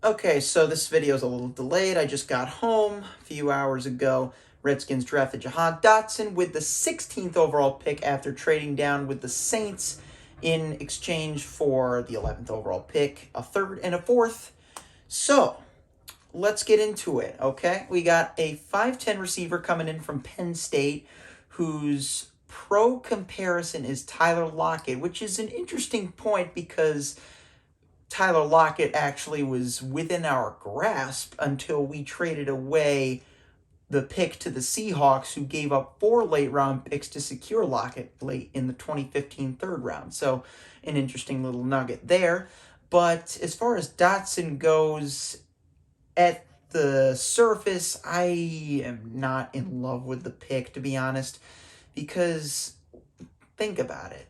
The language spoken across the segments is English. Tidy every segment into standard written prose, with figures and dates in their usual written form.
Okay, so this video is a little delayed. I just got home a few hours ago. Redskins drafted Jahan Dotson with the 16th overall pick after trading down with the Saints in exchange for the 11th overall pick, a third and a fourth. So, let's get into it, okay? We got a 5'10 receiver coming in from Penn State whose pro comparison is Tyler Lockett, which is an interesting point because Tyler Lockett actually was within our grasp until we traded away the pick to the Seahawks, who gave up 4 late-round picks to secure Lockett late in the 2015 third round. So an interesting little nugget there. But as far as Dotson goes, at the surface, I am not in love with the pick, to be honest, because think about it.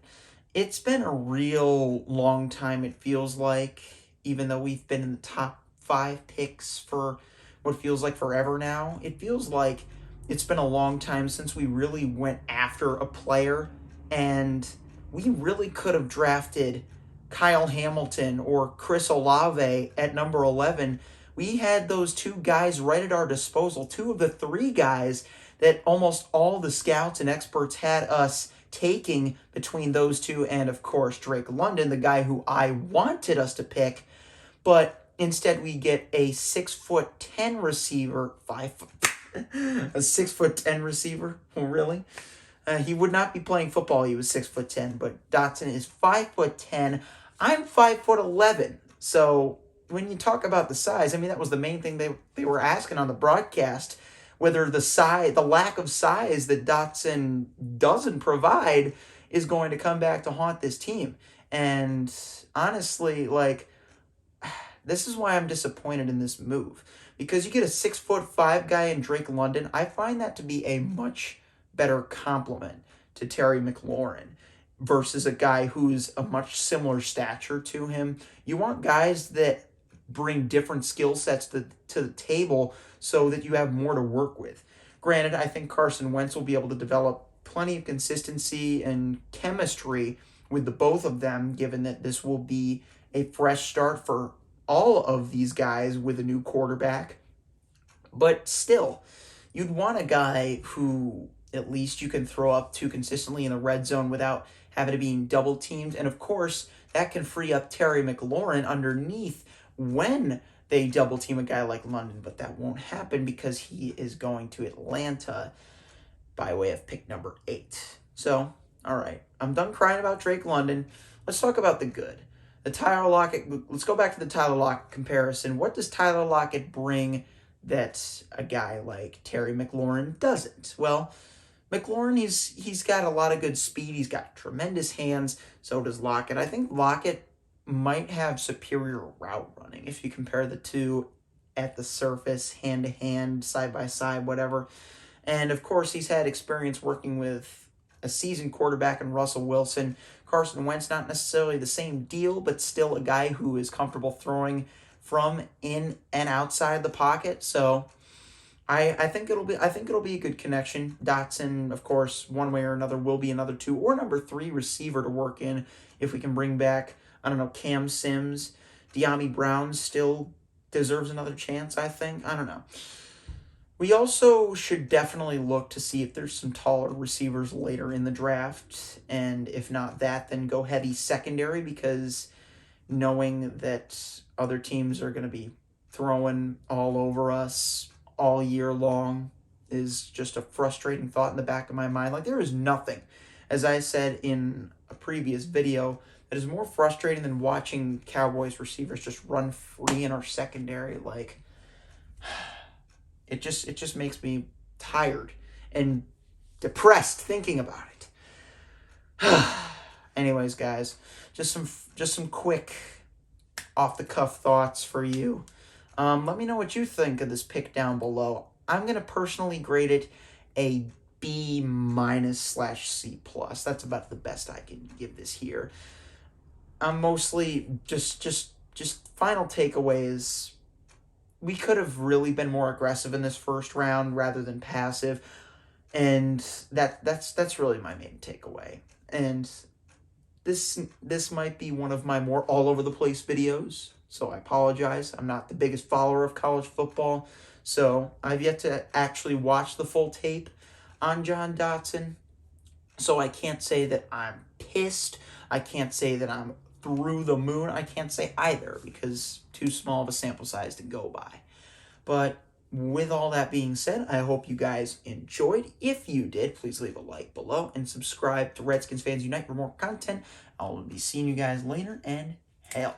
It's been a real long time, it feels like, even though we've been in the top 5 picks for what feels like forever now. It feels like it's been a long time since we really went after a player, and we really could have drafted Kyle Hamilton or Chris Olave at number 11. We had those 2 guys right at our disposal, 2 of the 3 guys that almost all the scouts and experts had us taking between those 2 and, of course, Drake London, the guy who I wanted us to pick. But instead we get a 6'10" receiver, a 6'10" receiver. Oh, really? He would not be playing football. He was 6'10", but Dotson is 5'10". I'm 5'11". So when you talk about the size, I mean, that was the main thing they were asking on the broadcast, whether the lack of size that Dotson doesn't provide is going to come back to haunt this team. And honestly, this is why I'm disappointed in this move. Because you get a 6'5" guy in Drake London, I find that to be a much better compliment to Terry McLaurin versus a guy who's a much similar stature to him. You want guys that bring different skill sets to the table so that you have more to work with. Granted, I think Carson Wentz will be able to develop plenty of consistency and chemistry with the both of them, given that this will be a fresh start for all of these guys with a new quarterback. But still, you'd want a guy who at least you can throw up to consistently in the red zone without having to be double teamed. And of course, that can free up Terry McLaurin underneath when they double team a guy like London, but that won't happen because he is going to Atlanta by way of pick number 8. So, all right, I'm done crying about Drake London. Let's talk about the good. The Tyler Lockett, let's go back to the Tyler Lockett comparison. What does Tyler Lockett bring that a guy like Terry McLaurin doesn't? Well, McLaurin, he's got a lot of good speed. He's got tremendous hands. So does Lockett. I think Lockett might have superior route running if you compare the 2 at the surface, hand-to-hand, side-by-side, whatever. And, of course, he's had experience working with a seasoned quarterback in Russell Wilson. Carson Wentz, not necessarily the same deal, but still a guy who is comfortable throwing from in and outside the pocket. So I think it'll be a good connection. Dotson, of course, one way or another will be another 2 or number 3 receiver to work in if we can bring back, I don't know, Cam Sims. De'Ami Brown still deserves another chance, I think. I don't know. We also should definitely look to see if there's some taller receivers later in the draft. And if not that, then go heavy secondary, because knowing that other teams are going to be throwing all over us all year long is just a frustrating thought in the back of my mind. Like, there is nothing, as I said in a previous video, that is more frustrating than watching Cowboys receivers just run free in our secondary. Like, it just makes me tired and depressed thinking about it. Anyways, guys, just some quick off the cuff thoughts for you. Let me know what you think of this pick down below. I'm going to personally grade it a B-/C+. That's about the best I can give this here. I'm mostly just final takeaways. We could have really been more aggressive in this first round rather than passive, and that's really my main takeaway. And this might be one of my more all over the place videos. so I apologize. I'm not the biggest follower of college football, so I've yet to actually watch the full tape on Jahan Dotson, so I can't say that I'm pissed. I can't say that I'm through the moon. I can't say either because too small of a sample size to go by. But with all that being said, I hope you guys enjoyed. If you did, please leave a like below and subscribe to Redskins Fans Unite for more content. I'll be seeing you guys later, and hell.